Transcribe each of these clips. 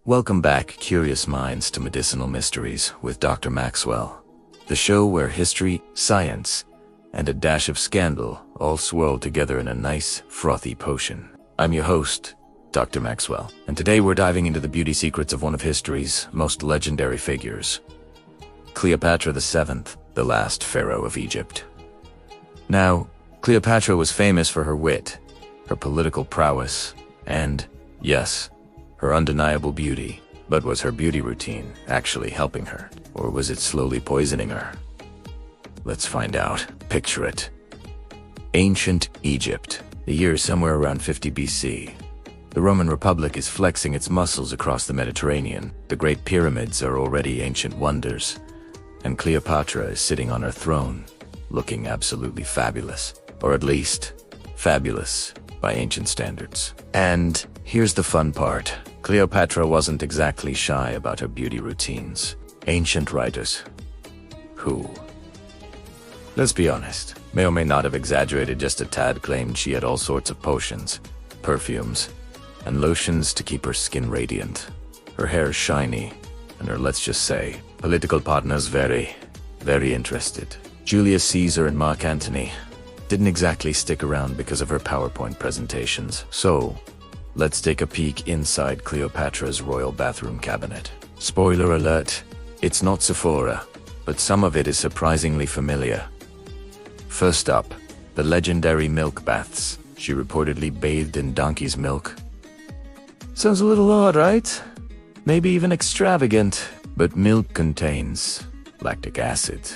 Welcome back, curious minds, to Medicinal Mysteries with Dr. Maxwell, the show where history, science, and a dash of scandal all swirl together in a nice, frothy potion. I'm your host, Dr. Maxwell, and today we're diving into the beauty secrets of one of history's most legendary figures, Cleopatra VII, the last Pharaoh of Egypt. Now, Cleopatra was famous for her wit, her political prowess, and, yes, her undeniable beauty. But was her beauty routine actually helping her, or was it slowly poisoning her? Let's find out. Picture it. Ancient Egypt, the year somewhere around 50 BC. The Roman Republic is flexing its muscles across the Mediterranean. The Great Pyramids are already ancient wonders, and Cleopatra is sitting on her throne, looking absolutely fabulous, or at least fabulous by ancient standards. And here's the fun part. Cleopatra wasn't exactly shy about her beauty routines. Ancient writers, who, let's be honest, may or may not have exaggerated just a tad, claimed she had all sorts of potions, perfumes, and lotions to keep her skin radiant, her hair shiny, and her, let's just say, political partners very interested. Julius Caesar and Mark Antony didn't exactly stick around because of her PowerPoint presentations. So, let's take a peek inside Cleopatra's royal bathroom cabinet. Spoiler alert, it's not Sephora, but some of it is surprisingly familiar. First up, the legendary milk baths. She reportedly bathed in donkey's milk. Sounds a little odd, right? Maybe even extravagant. But milk contains lactic acid,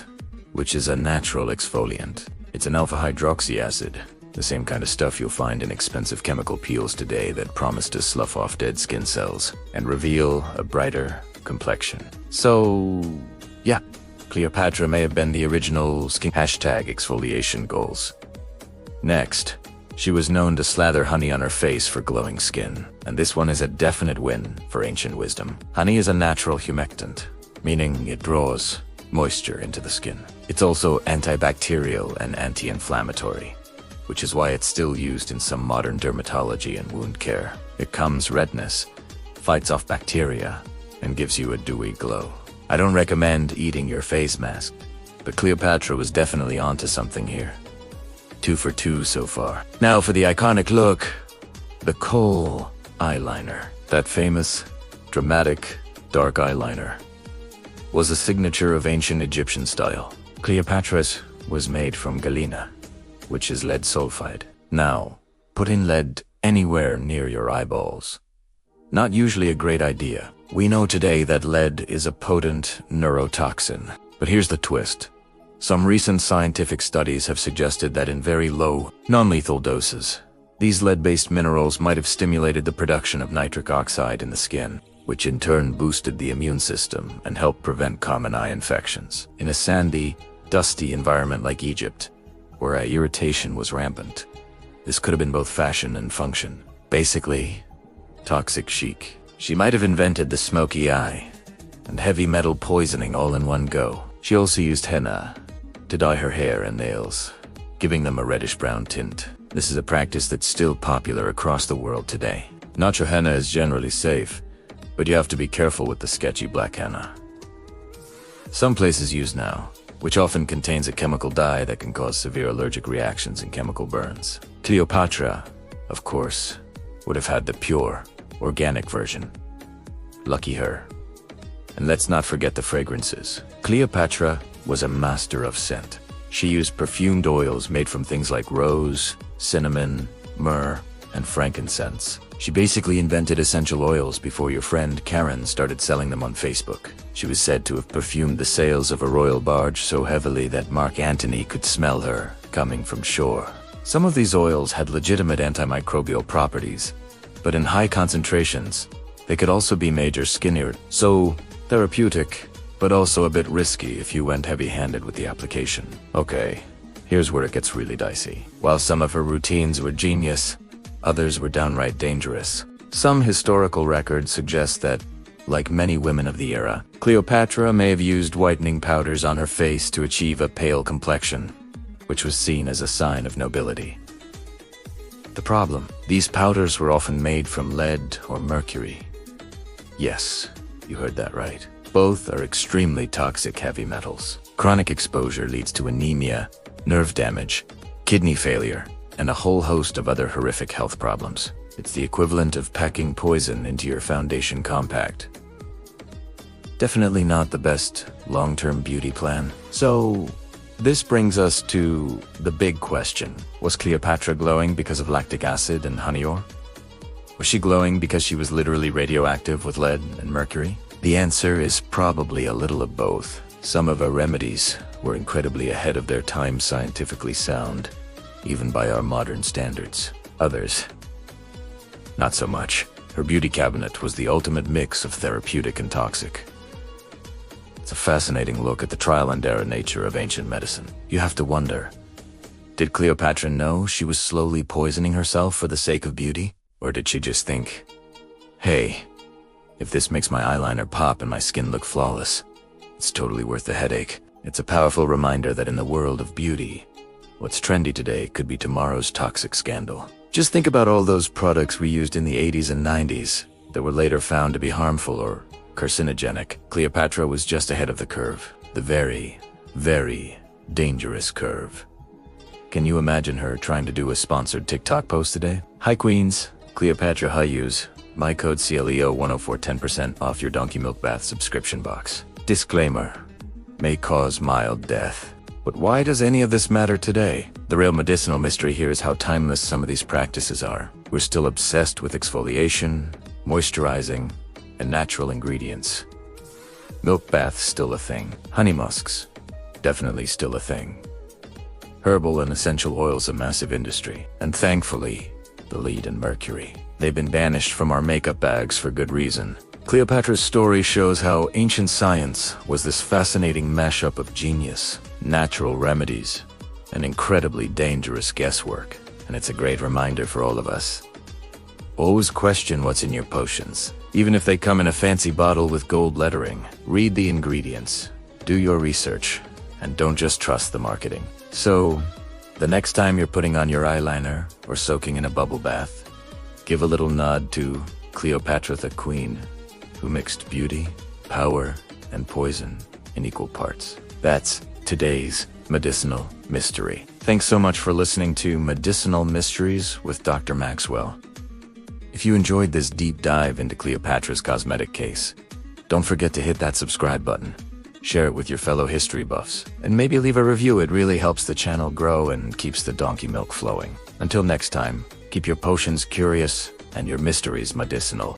which is a natural exfoliant. It's an alpha-hydroxy acid, the same kind of stuff you'll find in expensive chemical peels today that promise to slough off dead skin cells and reveal a brighter complexion. So, yeah, Cleopatra may have been the original skin #exfoliation goals. Next, she was known to slather honey on her face for glowing skin, and this one is a definite win for ancient wisdom. Honey is a natural humectant, meaning it draws moisture into the skin. It's also antibacterial and anti-inflammatory, which is why it's still used in some modern dermatology and wound care. It calms redness, fights off bacteria, and gives you a dewy glow. I don't recommend eating your face mask, but Cleopatra was definitely onto something here. 2 for 2 so far. Now for the iconic look, the kohl eyeliner. That famous, dramatic, dark eyeliner was a signature of ancient Egyptian style. Cleopatra's was made from galena, which is lead sulfide. Now, put in lead anywhere near your eyeballs. Not usually a great idea. We know today that lead is a potent neurotoxin. But here's the twist. Some recent scientific studies have suggested that in very low, non-lethal doses, these lead-based minerals might have stimulated the production of nitric oxide in the skin, which in turn boosted the immune system and helped prevent common eye infections. In a sandy, dusty environment like Egypt, where eye irritation was rampant, this could have been both fashion and function. Basically, toxic chic. She might have invented the smoky eye and heavy metal poisoning all in one go. She also used henna to dye her hair and nails, giving them a reddish-brown tint. This is a practice that's still popular across the world today. Natural henna is generally safe, but you have to be careful with the sketchy black henna some places use now, which often contains a chemical dye that can cause severe allergic reactions and chemical burns. Cleopatra, of course, would have had the pure, organic version. Lucky her. And let's not forget the fragrances. Cleopatra was a master of scent. She used perfumed oils made from things like rose, cinnamon, myrrh, and frankincense. She basically invented essential oils before your friend Karen started selling them on Facebook. She was said to have perfumed the sails of a royal barge so heavily that Mark Antony could smell her coming from shore. Some of these oils had legitimate antimicrobial properties, but in high concentrations, they could also be major skin irritants. So, therapeutic, but also a bit risky if you went heavy-handed with the application. Okay, here's where it gets really dicey. While some of her routines were genius, others were downright dangerous. Some historical records suggest that, like many women of the era, Cleopatra may have used whitening powders on her face to achieve a pale complexion, which was seen as a sign of nobility. The problem: these powders were often made from lead or mercury, Yes, you heard that right. Both are extremely toxic heavy metals. Chronic exposure leads to anemia, nerve damage, kidney failure, and a whole host of other horrific health problems. It's the equivalent of packing poison into your foundation compact. Definitely not the best long-term beauty plan. So, this brings us to the big question. Was Cleopatra glowing because of lactic acid and honey ore? Was she glowing because she was literally radioactive with lead and mercury? The answer is probably a little of both. Some of her remedies were incredibly ahead of their time, scientifically sound, even by our modern standards. Others, not so much. Her beauty cabinet was the ultimate mix of therapeutic and toxic. It's a fascinating look at the trial and error nature of ancient medicine. You have to wonder, did Cleopatra know she was slowly poisoning herself for the sake of beauty? Or did she just think, hey, if this makes my eyeliner pop and my skin look flawless, it's totally worth the headache. It's a powerful reminder that in the world of beauty, what's trendy today could be tomorrow's toxic scandal. Just think about all those products we used in the 80s and 90s that were later found to be harmful or carcinogenic. Cleopatra was just ahead of the curve. The very, very dangerous curve. Can you imagine her trying to do a sponsored TikTok post today? Hi Queens, Cleopatra Hayus. My code CLEO104 10% off your donkey milk bath subscription box. Disclaimer, may cause mild death. But why does any of this matter today? The real medicinal mystery here is how timeless some of these practices are. We're still obsessed with exfoliation, moisturizing, and natural ingredients. Milk baths still a thing. Honey musks, definitely still a thing. Herbal and essential oils a massive industry. And thankfully, the lead and mercury. They've been banished from our makeup bags for good reason. Cleopatra's story shows how ancient science was this fascinating mashup of genius, natural remedies, and incredibly dangerous guesswork. And it's a great reminder for all of us. Always question what's in your potions. Even if they come in a fancy bottle with gold lettering, read the ingredients, do your research, and don't just trust the marketing. So, the next time you're putting on your eyeliner or soaking in a bubble bath, give a little nod to Cleopatra the Queen, who mixed beauty, power, and poison in equal parts. That's today's medicinal mystery. Thanks so much for listening to Medicinal Mysteries with Dr. Maxwell. If you enjoyed this deep dive into Cleopatra's cosmetic case, don't forget to hit that subscribe button, share it with your fellow history buffs, and maybe leave a review. It really helps the channel grow and keeps the donkey milk flowing. Until next time, keep your potions curious and your mysteries medicinal.